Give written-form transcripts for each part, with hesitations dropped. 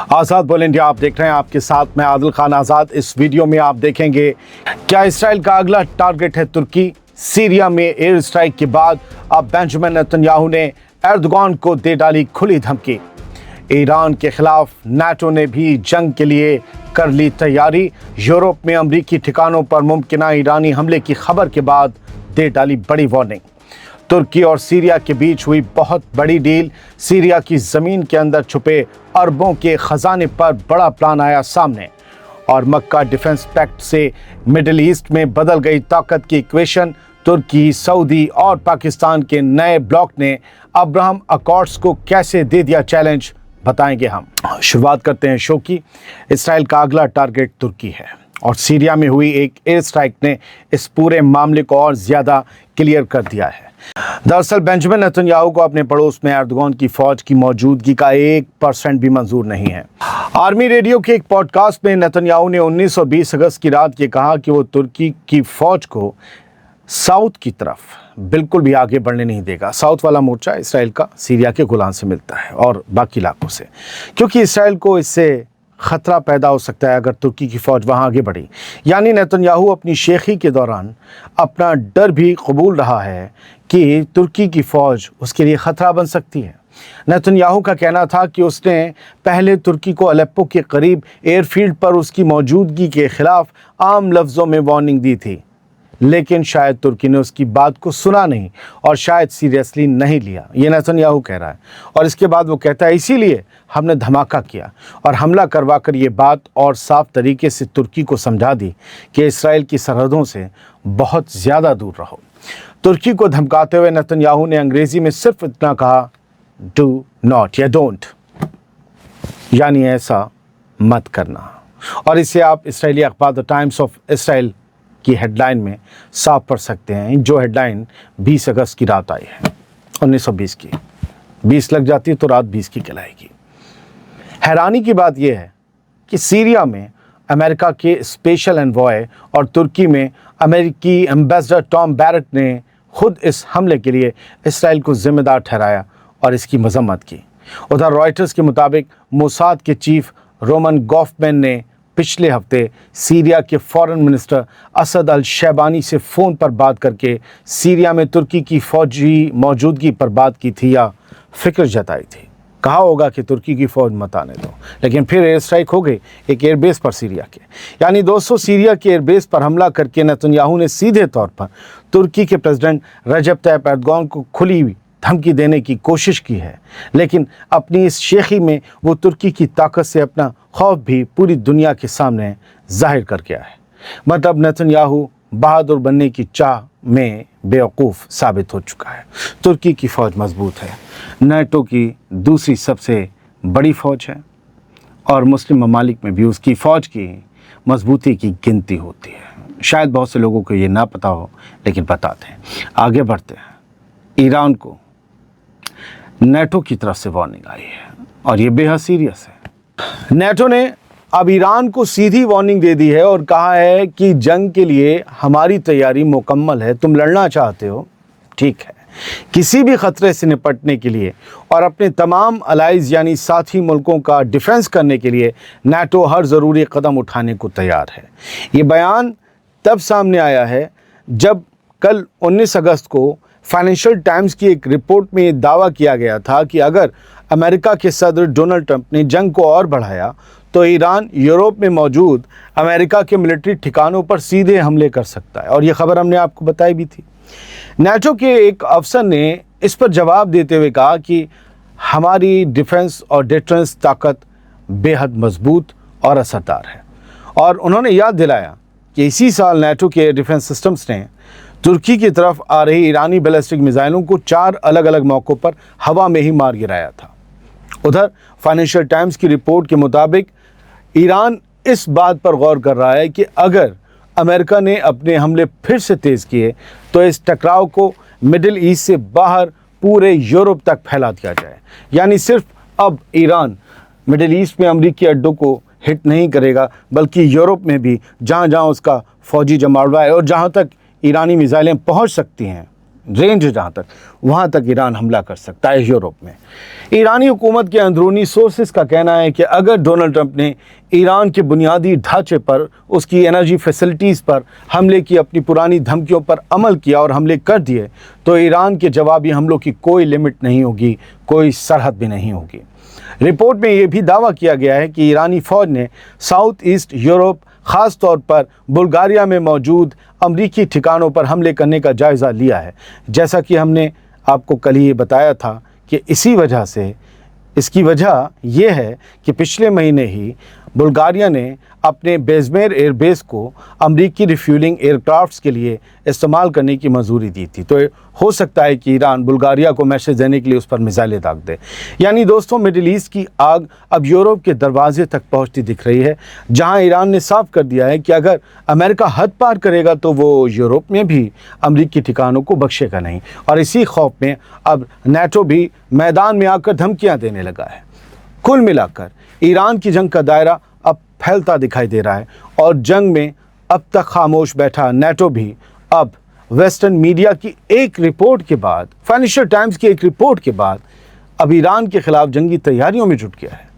आज़ाद बोल इंडिया आप देख रहे हैं, आपके साथ मैं आदिल खान आज़ाद। इस वीडियो में आप देखेंगे क्या इसराइल का अगला टारगेट है तुर्की। सीरिया में एयर स्ट्राइक के बाद अब बेंजामिन नेतन्याहू ने एर्दोगान को दे डाली खुली धमकी। ईरान के खिलाफ नाटो ने भी जंग के लिए कर ली तैयारी। यूरोप में अमरीकी ठिकानों पर मुमकिन ईरानी हमले की खबर के बाद दे डाली बड़ी वार्निंग। तुर्की और सीरिया के बीच हुई बहुत बड़ी डील। सीरिया की ज़मीन के अंदर छुपे अरबों के ख़जाने पर बड़ा प्लान आया सामने और मक्का डिफेंस पैक्ट से मिडिल ईस्ट में बदल गई ताकत की इक्वेशन। तुर्की, सऊदी और पाकिस्तान के नए ब्लॉक ने अब्राहम अकॉर्ड्स को कैसे दे दिया चैलेंज, बताएंगे हम। शुरुआत करते हैं शो की। इसराइल का अगला टारगेट तुर्की है और सीरिया में हुई एक एयर स्ट्राइक ने इस पूरे मामले को और ज़्यादा क्लियर कर दिया है। दरअसल बेंजामिन नेतन्याहू को अपने पड़ोस में एर्दोगान की फौज की मौजूदगी का 1% भी मंजूर नहीं है। आर्मी रेडियो के एक पॉडकास्ट में नेतन्याहू ने 19 और 20 अगस्त की रात ये कहा कि वो तुर्की की फौज को साउथ की तरफ बिल्कुल भी आगे बढ़ने नहीं देगा। साउथ वाला मोर्चा इसराइल का सीरिया के गोलान से मिलता है और बाकी इलाकों से, क्योंकि इसराइल को इससे ख़तरा पैदा हो सकता है अगर तुर्की की फ़ौज वहाँ आगे बढ़ी। यानी नेतन्याहू अपनी शेखी के दौरान अपना डर भी कबूल रहा है कि तुर्की की फ़ौज उसके लिए ख़तरा बन सकती है। नेतन्याहू का कहना था कि उसने पहले तुर्की को अलेप्पो के करीब एयरफील्ड पर उसकी मौजूदगी के ख़िलाफ़ आम लफ्ज़ों में वार्निंग दी थी, लेकिन शायद तुर्की ने उसकी बात को सुना नहीं और शायद सीरियसली नहीं लिया। ये नेतन्याहू कह रहा है और इसके बाद वो कहता है इसीलिए हमने धमाका किया और हमला करवा कर ये बात और साफ तरीके से तुर्की को समझा दी कि इसराइल की सरहदों से बहुत ज़्यादा दूर रहो। तुर्की को धमकाते हुए नेतन्याहू ने अंग्रेज़ी में सिर्फ इतना कहा, डू नॉट या डोंट, यानी ऐसा मत करना। और इसे आप इसराइली अखबार द टाइम्स ऑफ इसराइल की हेडलाइन में साफ पढ़ सकते हैं, जो हेडलाइन 20 अगस्त की रात आई है 1920 की। 20 लग जाती है तो रात 20 की कहलाएगी। हैरानी की बात यह है कि सीरिया में अमेरिका के स्पेशल एनवॉय और तुर्की में अमेरिकी एम्बेसडर टॉम बैरेट ने खुद इस हमले के लिए इसराइल को जिम्मेदार ठहराया और इसकी मजम्मत की। उधर रॉयटर्स के मुताबिक मोसाद के चीफ रोमन गॉफमैन ने पिछले हफ्ते सीरिया के फॉरेन मिनिस्टर असद अल शैबानी से फ़ोन पर बात करके सीरिया में तुर्की की फ़ौजी मौजूदगी पर बात की थी या फिक्र जताई थी। कहा होगा कि तुर्की की फ़ौज मत आने दो, लेकिन फिर एयर स्ट्राइक हो गई एक एयरबेस पर सीरिया के। यानी दोस्तों, सीरिया के एयरबेस पर हमला करके नेतन्याहू ने सीधे तौर पर तुर्की के प्रेसिडेंट रजब तैयप एर्दोगान को खुली धमकी देने की कोशिश की है, लेकिन अपनी इस शेखी में वो तुर्की की ताकत से अपना खौफ भी पूरी दुनिया के सामने जाहिर कर गया है। मतलब नेतन्याहू बहादुर बनने की चाह में बेवकूफ़ साबित हो चुका है। तुर्की की फ़ौज मजबूत है, नाटो की दूसरी सबसे बड़ी फ़ौज है और मुस्लिम ममालिक में भी उसकी फ़ौज की मजबूती की गिनती होती है। शायद बहुत से लोगों को ये ना पता हो, लेकिन बताते हैं। आगे बढ़ते हैं। ईरान को नाटो की तरफ से वार्निंग आई है और ये बेहद सीरियस है। नाटो ने अब ईरान को सीधी वार्निंग दे दी है और कहा है कि जंग के लिए हमारी तैयारी मुकम्मल है। तुम लड़ना चाहते हो, ठीक है। किसी भी ख़तरे से निपटने के लिए और अपने तमाम अलाइज यानी साथी मुल्कों का डिफेंस करने के लिए नाटो हर ज़रूरी कदम उठाने को तैयार है। ये बयान तब सामने आया है जब कल 19 अगस्त को फाइनेंशियल टाइम्स की एक रिपोर्ट में ये दावा किया गया था कि अगर अमेरिका के सदर डोनाल्ड ट्रंप ने जंग को और बढ़ाया तो ईरान यूरोप में मौजूद अमेरिका के मिलिट्री ठिकानों पर सीधे हमले कर सकता है। और ये खबर हमने आपको बताई भी थी। नाटो के एक अफसर ने इस पर जवाब देते हुए कहा कि हमारी डिफेंस और डिफेंस ताकत बेहद मजबूत और असरदार है। और उन्होंने याद दिलाया कि इसी साल नाटो के डिफेंस सिस्टम्स ने तुर्की की तरफ आ रही ईरानी बैलिस्टिक मिसाइलों को 4 अलग अलग मौक़ों पर हवा में ही मार गिराया था। उधर फाइनेंशियल टाइम्स की रिपोर्ट के मुताबिक ईरान इस बात पर गौर कर रहा है कि अगर अमेरिका ने अपने हमले फिर से तेज़ किए तो इस टकराव को मिडिल ईस्ट से बाहर पूरे यूरोप तक फैला दिया जाए। यानी सिर्फ अब ईरान मिडिल ईस्ट में अमेरिकी अड्डों को हिट नहीं करेगा, बल्कि यूरोप में भी जहाँ जहाँ उसका फ़ौजी जमावड़ा है और जहाँ तक ईरानी मिसाइलें पहुँच सकती हैं, रेंज है जहाँ तक, वहाँ तक ईरान हमला कर सकता है यूरोप में। ईरानी हुकूमत के अंदरूनी सोर्सेस का कहना है कि अगर डोनाल्ड ट्रंप ने ईरान के बुनियादी ढांचे पर, उसकी एनर्जी फैसिलिटीज़ पर हमले की अपनी पुरानी धमकियों पर अमल किया और हमले कर दिए, तो ईरान के जवाबी हमलों की कोई लिमिट नहीं होगी, कोई सरहद भी नहीं होगी। रिपोर्ट में यह भी दावा किया गया है कि ईरानी फ़ौज ने साउथ ईस्ट यूरोप, ख़ास तौर पर बुल्गारिया में मौजूद अमरीकी ठिकानों पर हमले करने का जायज़ा लिया है। जैसा कि हमने आपको कल ही बताया था कि इसकी वजह यह है कि पिछले महीने ही बुल्गारिया ने अपने बेजमेर एयरबेस को अमरीकी रिफ्यूलिंग एयरक्राफ्ट्स के लिए इस्तेमाल करने की मंजूरी दी थी। तो हो सकता है कि ईरान बुल्गारिया को मैसेज देने के लिए उस पर मिसाइलें दाग दे। यानी दोस्तों, मिडिल ईस्ट की आग अब यूरोप के दरवाजे तक पहुंचती दिख रही है, जहां ईरान ने साफ कर दिया है कि अगर अमेरिका हद पार करेगा तो वो यूरोप में भी अमरीकी ठिकानों को बख्शेगा नहीं। और इसी खौफ में अब नेटो भी मैदान में आकर धमकियाँ देने लगा है। कुल मिलाकर ईरान की जंग का दायरा अब फैलता दिखाई दे रहा है और जंग में अब तक खामोश बैठा नेटो भी अब वेस्टर्न मीडिया की एक रिपोर्ट के बाद, फाइनेंशियल टाइम्स की एक रिपोर्ट के बाद, अब ईरान के खिलाफ जंगी तैयारियों में जुट गया है।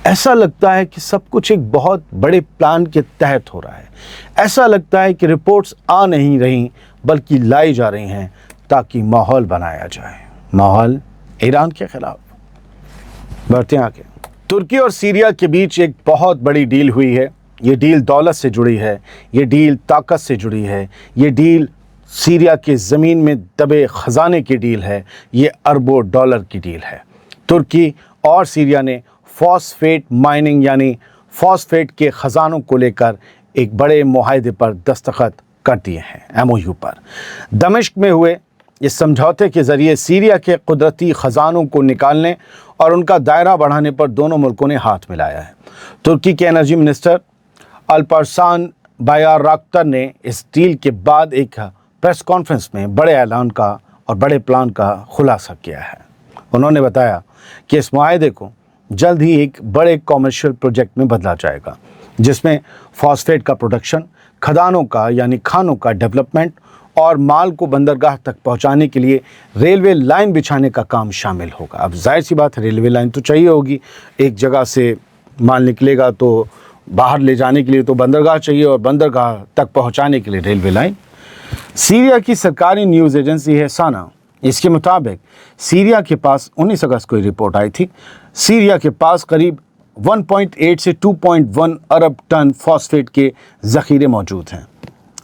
ऐसा लगता है कि सब कुछ एक बहुत बड़े प्लान के तहत हो रहा है। ऐसा लगता है कि रिपोर्ट्स आ नहीं रही बल्कि लाई जा रही हैं ताकि माहौल बनाया जाए, माहौल ईरान के खिलाफ। बढ़ते हैं आगे। तुर्की और सीरिया के बीच एक बहुत बड़ी डील हुई है। ये डील दौलत से जुड़ी है, ये डील ताकत से जुड़ी है, ये डील सीरिया के ज़मीन में दबे ख़जाने की डील है, ये अरबों डॉलर की डील है। तुर्की और सीरिया ने फॉस्फेट माइनिंग यानी फॉस्फेट के ख़जानों को लेकर एक बड़े मुआहदे पर दस्तखत कर दिए हैं, MOU पर। दमिश्क में हुए इस समझौते के ज़रिए सीरिया के कुदरती ख़जानों को निकालने और उनका दायरा बढ़ाने पर दोनों मुल्कों ने हाथ मिलाया है। तुर्की के एनर्जी मिनिस्टर अल्पारसान बायाराक्तर ने इस डील के बाद एक प्रेस कॉन्फ्रेंस में बड़े ऐलान का और बड़े प्लान का खुलासा किया है। उन्होंने बताया कि इस मुआहदे को जल्द ही एक बड़े कॉमर्शियल प्रोजेक्ट में बदला जाएगा, जिसमें फॉस्फेट का प्रोडक्शन, खदानों का यानी खानों का डेवलपमेंट और माल को बंदरगाह तक पहुंचाने के लिए रेलवे लाइन बिछाने का काम शामिल होगा। अब जाहिर सी बात है, रेलवे लाइन तो चाहिए होगी। एक जगह से माल निकलेगा तो बाहर ले जाने के लिए तो बंदरगाह चाहिए और बंदरगाह तक पहुंचाने के लिए रेलवे लाइन। सीरिया की सरकारी न्यूज़ एजेंसी है साना, इसके मुताबिक सीरिया के पास 19 अगस्त को रिपोर्ट आई थी, सीरिया के पास करीब 1.8 से 2.1 अरब टन फॉस्फेट के ज़ख़ीरे मौजूद हैं।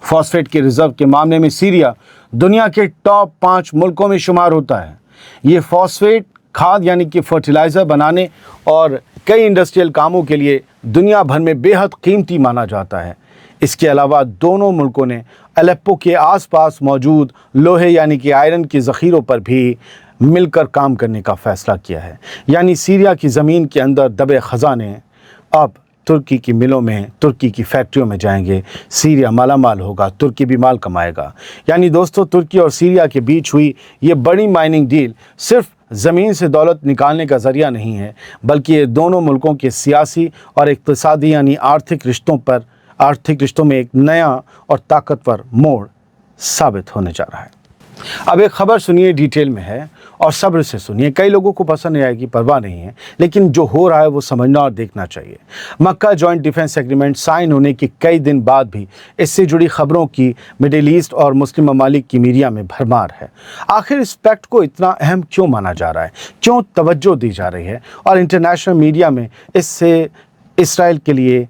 फॉस्फेट के रिज़र्व के मामले में सीरिया दुनिया के टॉप 5 मुल्कों में शुमार होता है। ये फॉस्फेट खाद यानी कि फर्टिलाइज़र बनाने और कई इंडस्ट्रियल कामों के लिए दुनिया भर में बेहद कीमती माना जाता है। इसके अलावा दोनों मुल्कों ने अलेप्पो के आसपास मौजूद लोहे यानी कि आयरन के ज़ख़ीरों पर भी मिलकर काम करने का फ़ैसला किया है। यानी सीरिया की ज़मीन के अंदर दबे ख़जाने अब तुर्की की मिलों में, तुर्की की फैक्ट्रियों में जाएंगे। सीरिया माला माल होगा, तुर्की भी माल कमाएगा। यानी दोस्तों, तुर्की और सीरिया के बीच हुई ये बड़ी माइनिंग डील सिर्फ ज़मीन से दौलत निकालने का ज़रिया नहीं है, बल्कि ये दोनों मुल्कों के सियासी और इक़्तिसादी यानी आर्थिक रिश्तों में एक नया और ताकतवर मोड़ साबित होने जा रहा है। अब एक खबर सुनिए, डिटेल में है और सब्र से सुनिए। कई लोगों को पसंद नहीं आएगी, परवाह नहीं है, लेकिन जो हो रहा है वो समझना और देखना चाहिए। मक्का जॉइंट डिफेंस एग्रीमेंट साइन होने के कई दिन बाद भी इससे जुड़ी खबरों की मिडिल ईस्ट और मुस्लिम ममालिक की मीडिया में भरमार है। आखिर इस पैक्ट को इतना अहम क्यों माना जा रहा है, क्यों तवज्जो दी जा रही है और इंटरनेशनल मीडिया में इससे इसराइल के लिए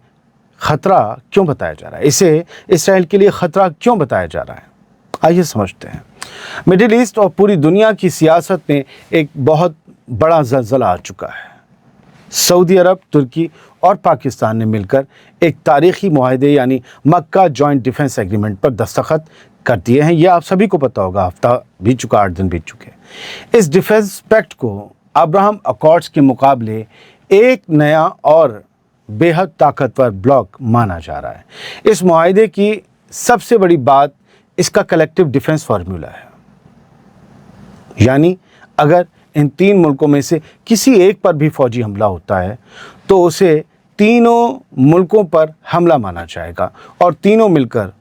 ख़तरा क्यों बताया जा रहा है, इसे इसराइल के लिए ख़तरा क्यों बताया जा रहा है? आइए समझते हैं। मिडिल ईस्ट और पूरी दुनिया की सियासत में एक बहुत बड़ा ज़लज़ला आ चुका है। सऊदी अरब, तुर्की और पाकिस्तान ने मिलकर एक तारीख़ी मुआहदे यानी मक्का जॉइंट डिफेंस एग्रीमेंट पर दस्तखत कर दिए हैं। यह आप सभी को पता होगा, हफ्ता बीत चुका, 8 दिन बीत चुके। इस डिफेंस पैक्ट को अब्राहम अकॉर्ड्स के मुकाबले एक नया और बेहद ताकतवर ब्लॉक माना जा रहा है। इस मुआहदे की सबसे बड़ी बात इसका कलेक्टिव डिफेंस फार्मूला है, यानी अगर इन 3 मुल्कों में से किसी एक पर भी फौजी हमला होता है तो उसे तीनों मुल्कों पर हमला माना जाएगा और तीनों मिलकर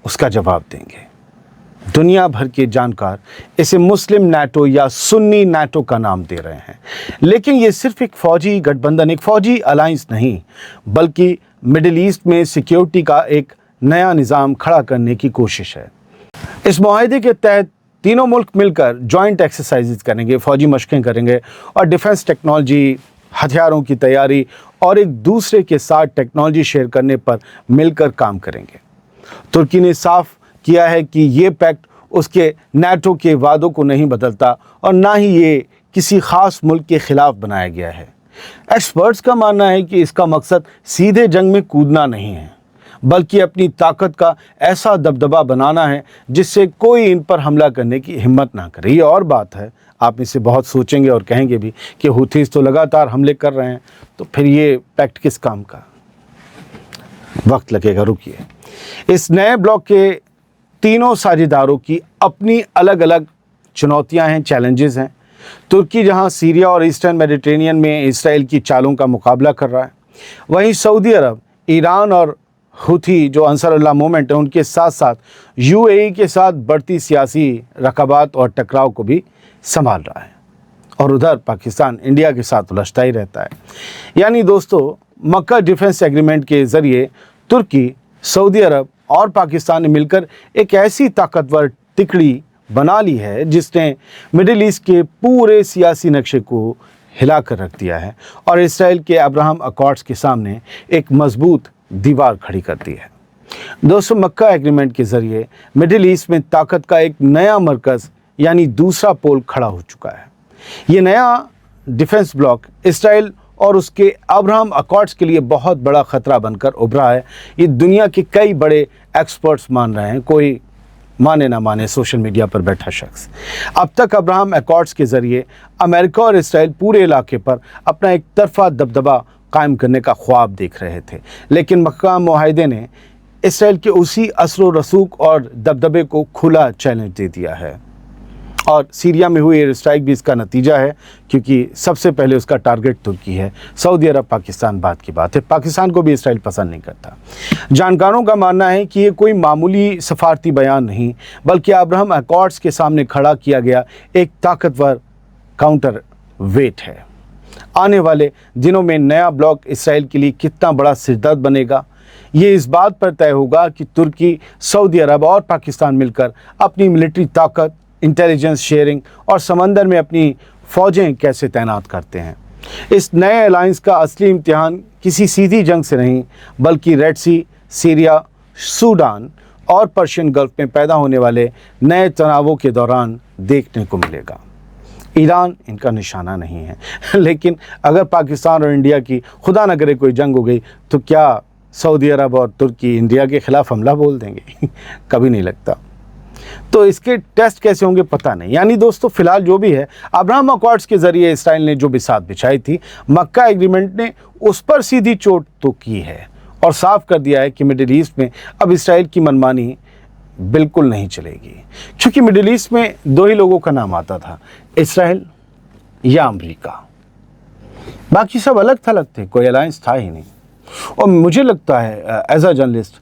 उसका जवाब देंगे। दुनिया भर के जानकार इसे मुस्लिम नेटो या सुन्नी नेटो का नाम दे रहे हैं, लेकिन ये सिर्फ एक फ़ौजी गठबंधन, एक फ़ौजी अलायंस नहीं, बल्कि मिडिल ईस्ट में सिक्योरिटी का एक नया निज़ाम खड़ा करने की कोशिश है। इस मुआहदे के तहत तीनों मुल्क मिलकर जॉइंट एक्सरसाइजेज करेंगे, फ़ौजी मशक़ें करेंगे और डिफेंस टेक्नोलॉजी, हथियारों की तैयारी और एक दूसरे के साथ टेक्नोलॉजी शेयर करने पर मिलकर काम करेंगे। तुर्की ने साफ किया है कि ये पैक्ट उसके नेटो के वादों को नहीं बदलता और ना ही ये किसी ख़ास मुल्क के ख़िलाफ़ बनाया गया है। एक्सपर्ट्स का मानना है कि इसका मकसद सीधे जंग में कूदना नहीं है, बल्कि अपनी ताकत का ऐसा दबदबा बनाना है जिससे कोई इन पर हमला करने की हिम्मत ना करे। ये और बात है, आप इससे बहुत सोचेंगे और कहेंगे भी कि हुथीज़ तो लगातार हमले कर रहे हैं, तो फिर ये पैक्ट किस काम का? वक्त लगेगा, रुकिए। इस नए ब्लॉक के तीनों साझेदारों की अपनी अलग अलग चुनौतियां हैं, चैलेंजेस हैं। तुर्की जहां सीरिया और ईस्टर्न मेडिटेरेनियन में इसराइल की चालों का मुकाबला कर रहा है, वहीं सऊदी अरब, ईरान और हुथी जो अंसारुल्लाह मूवमेंट है, उनके साथ साथ यूएई के साथ बढ़ती सियासी रकाबात और टकराव को भी संभाल रहा है। और उधर पाकिस्तान इंडिया के साथ उलझता ही रहता है। यानी दोस्तों, मक्का डिफेंस एग्रीमेंट के ज़रिए तुर्की, सऊदी अरब और पाकिस्तान ने मिलकर एक ऐसी ताकतवर तिकड़ी बना ली है जिसने मिडिल ईस्ट के पूरे सियासी नक्शे को हिला कर रख दिया है और इसराइल के अब्राहम अकॉर्ड्स के सामने एक मजबूत दीवार खड़ी कर दी है। दोस्तों, मक्का एग्रीमेंट के ज़रिए मिडिल ईस्ट में ताकत का एक नया मरकज़ यानी दूसरा पोल खड़ा हो चुका है। ये नया डिफेंस ब्लॉक इसराइल और उसके अब्राहम अकॉर्ड्स के लिए बहुत बड़ा ख़तरा बनकर उभरा है। ये दुनिया के कई बड़े एक्सपर्ट्स मान रहे हैं, कोई माने ना माने सोशल मीडिया पर बैठा शख्स। अब तक अब्राहम अकॉर्ड्स के ज़रिए अमेरिका और इसराइल पूरे इलाके पर अपना एक तरफा दबदबा कायम करने का ख्वाब देख रहे थे, लेकिन मक्का मुआहदे ने इसराइल के उसी असर रसूख और दबदबे को खुला चैलेंज दे दिया है। और सीरिया में हुई एयर स्ट्राइक भी इसका नतीजा है, क्योंकि सबसे पहले उसका टारगेट तुर्की है। सऊदी अरब, पाकिस्तान बात की बात है, पाकिस्तान को भी इसराइल पसंद नहीं करता। जानकारों का मानना है कि ये कोई मामूली सफारती बयान नहीं, बल्कि अब्राहम अकॉर्ड्स के सामने खड़ा किया गया एक ताकतवर काउंटर वेट है। आने वाले दिनों में नया ब्लॉक इसराइल के लिए कितना बड़ा सिरदर्द बनेगा, ये इस बात पर तय होगा कि तुर्की, सऊदी अरब और पाकिस्तान मिलकर अपनी मिलिट्री ताकत, इंटेलिजेंस शेयरिंग और समंदर में अपनी फ़ौजें कैसे तैनात करते हैं। इस नए अलायंस का असली इम्तिहान किसी सीधी जंग से नहीं, बल्कि रेड सी, सीरिया, सूडान और पर्शियन गल्फ में पैदा होने वाले नए तनावों के दौरान देखने को मिलेगा। ईरान इनका निशाना नहीं है, लेकिन अगर पाकिस्तान और इंडिया की खुदा न करे कोई जंग हो गई, तो क्या सऊदी अरब और तुर्की इंडिया के ख़िलाफ़ हमला बोल देंगे? कभी नहीं लगता। तो इसके टेस्ट कैसे होंगे पता नहीं। यानी दोस्तों, फिलहाल जो भी है, अब्राहम अकॉर्ड्स के ज़रिए इसराइल ने जो बिसात बिछाई थी, मक्का एग्रीमेंट ने उस पर सीधी चोट तो की है और साफ कर दिया है कि मिडिल ईस्ट में अब इसराइल की मनमानी बिल्कुल नहीं चलेगी। क्योंकि मिडिल ईस्ट में दो ही लोगों का नाम आता था, इसराइल या अमेरिका। बाकी सब अलग थलग थे, कोई अलायंस था ही नहीं। और मुझे लगता है एज अ जर्नलिस्ट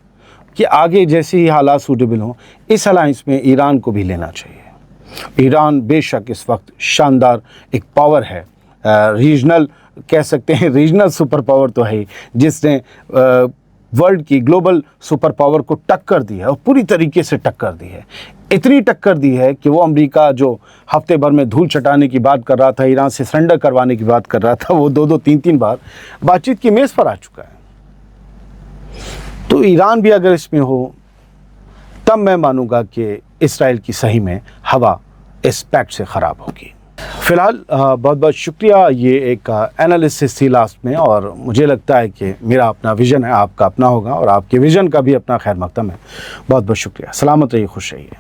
कि आगे जैसे ही हालात सूटेबल हों, इस अलायंस में ईरान को भी लेना चाहिए। ईरान बेशक इस वक्त शानदार एक पावर है, रीजनल कह सकते हैं, रीजनल सुपर पावर तो है, जिसने वर्ल्ड की ग्लोबल सुपर पावर को टक्कर दी है और पूरी तरीके से टक्कर दी है। इतनी टक्कर दी है कि वो अमेरिका जो हफ्ते भर में धूल चटाने की बात कर रहा था, ईरान से सरेंडर करवाने की बात कर रहा था, वो 2-2, 3-3 बार बातचीत की मेज़ पर आ चुका है। तो ईरान भी अगर इसमें हो, तब मैं मानूंगा कि इसराइल की सही में हवा इस पैक्ट से ख़राब होगी। फ़िलहाल बहुत बहुत शुक्रिया। ये एक एनालिसिस थी लास्ट में, और मुझे लगता है कि मेरा अपना विज़न है, आपका अपना होगा, और आपके विज़न का भी अपना खैर मकदम है। बहुत बहुत शुक्रिया। सलामत रहिए, खुश रहिए।